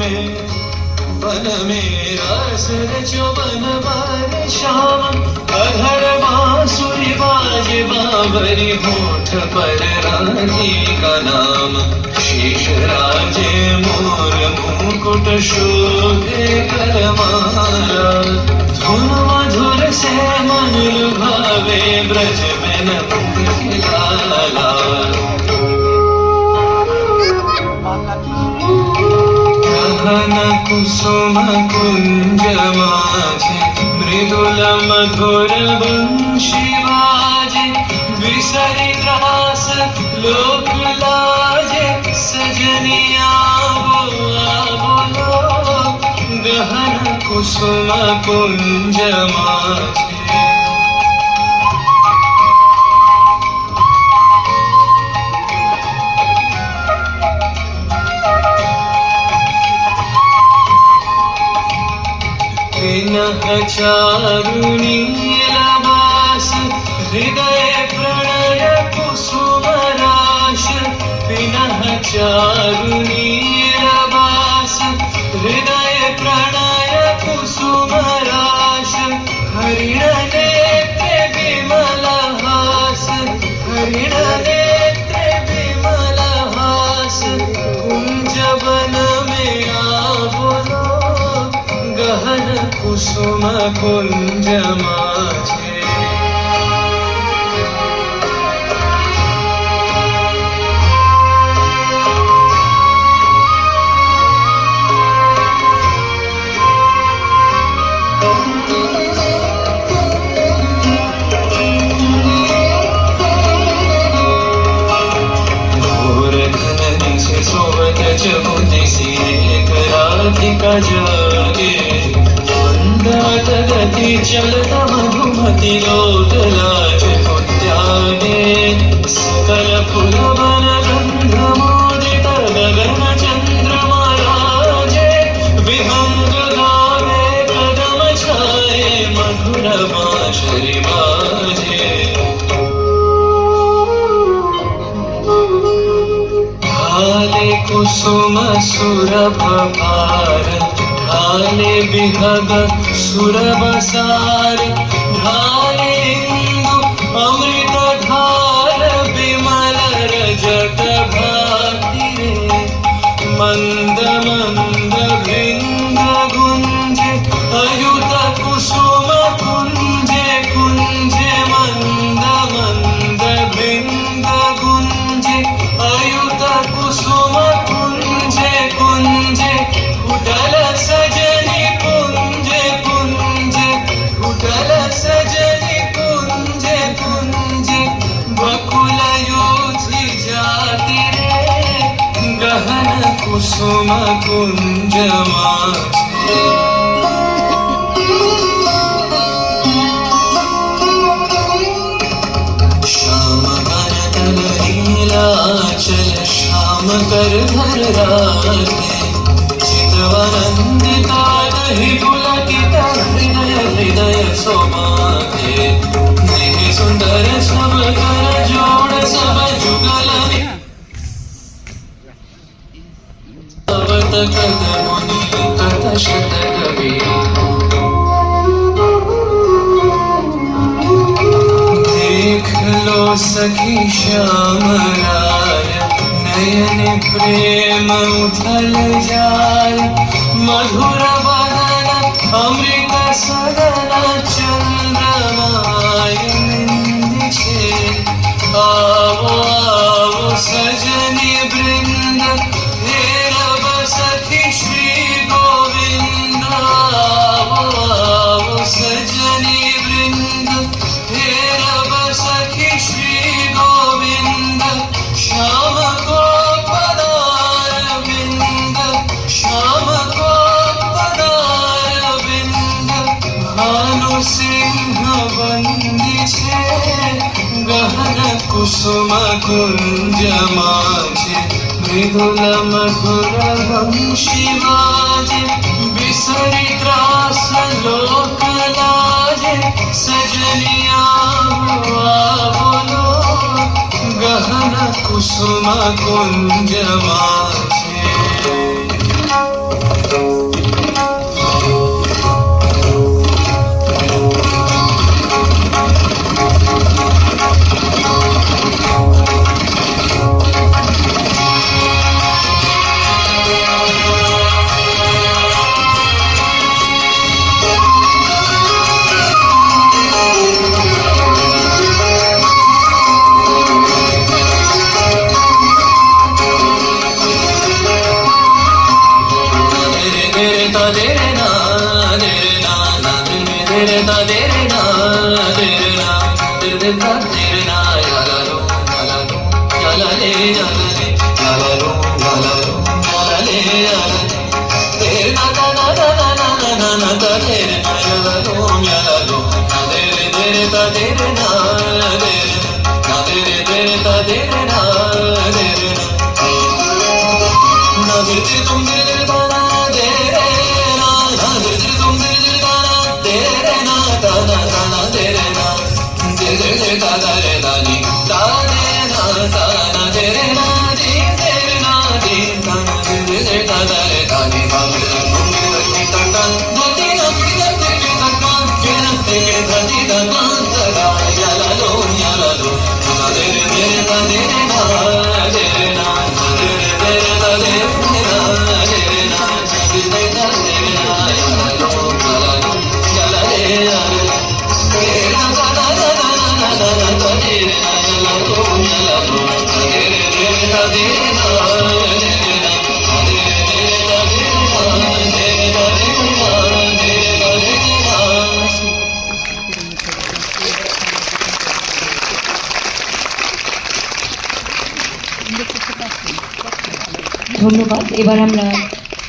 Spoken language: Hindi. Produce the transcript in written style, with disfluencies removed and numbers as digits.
वन में रास रचो बनवार श्याम अधर बांसुरी बाजे बावरी होठ पर रानी का नाम शेष राजे मोर मुकुट शोभे करमाला धुन मधुर से मन लुभावे ब्रज में नंद लाला कुसुम कुंज माझे मृदुल मधुर बंशी बाजे बिसरी त्रास लोक लाजे सजनिया बोलो गहन कुसुम कुंज माझे चारुणी लबास हृदय प्रणय कुसुम राश पिनः चारुणी लबास हृदय प्रणय कुसुम राश हरिण नेत्र विमल हास हरिण नेत्र विमल हास कुंज वन में आवलो गहन कुसुम कुंज माझे घोर घन से सोवत चबुति सी एक राधिका जागे गति चलत मधुमति लोक लाज उद्याने सकल फुल वन गंध मोदित गगन चंद्रमा राजे विहंग गावे कदम छाए मधुर बांसुरी बाजे ढाले कुसुम सुरभ भार ढाले विहग सुरबसार ढाले इंदु अमृत धार विमल रजत भाति रे मंद मंद वृंद गुंजे अयुत कुसुम कुंजे कुंजे मंद मंद वृंद गुंजे अयुत कुसुम कुंजे कुंजे कुटल सजनी कुंजे कुंजे कुटल सजनी कुंजे कुंजे बकुल योधि जाति रे गहन कुसुम कुंज माझे श्याम करतल नीलाचल श्याम कर धर राधे चितवनंदिता दहि पुलकित हृदय हृदय सोमाधे देह सुंदर सब कर जोड़ सब जुगल अवत कद मुनि कथ शत कवि देख लो सखी श्याम राय नयन प्रेम उथल जाय मधुर बदन अमृत सदन चंद्रमाय निंदिछे आवो आवो सजनी वृंद हेरब सखी श्री गोविंद आवो आवो सजनी वृंद हेरब सखी श्री गोविंद श्याम को पदार विंद श्याम को पदार विंद भानु सिंह बंदी छे गहन कुसुम कुंज माझे मृदुल मधुर वंशी बाजे बिसरी त्रास लोक लाजे सजनिया बोलो गहन कुसुम कुंज माझे ধন্যবাদ। এবার আমরা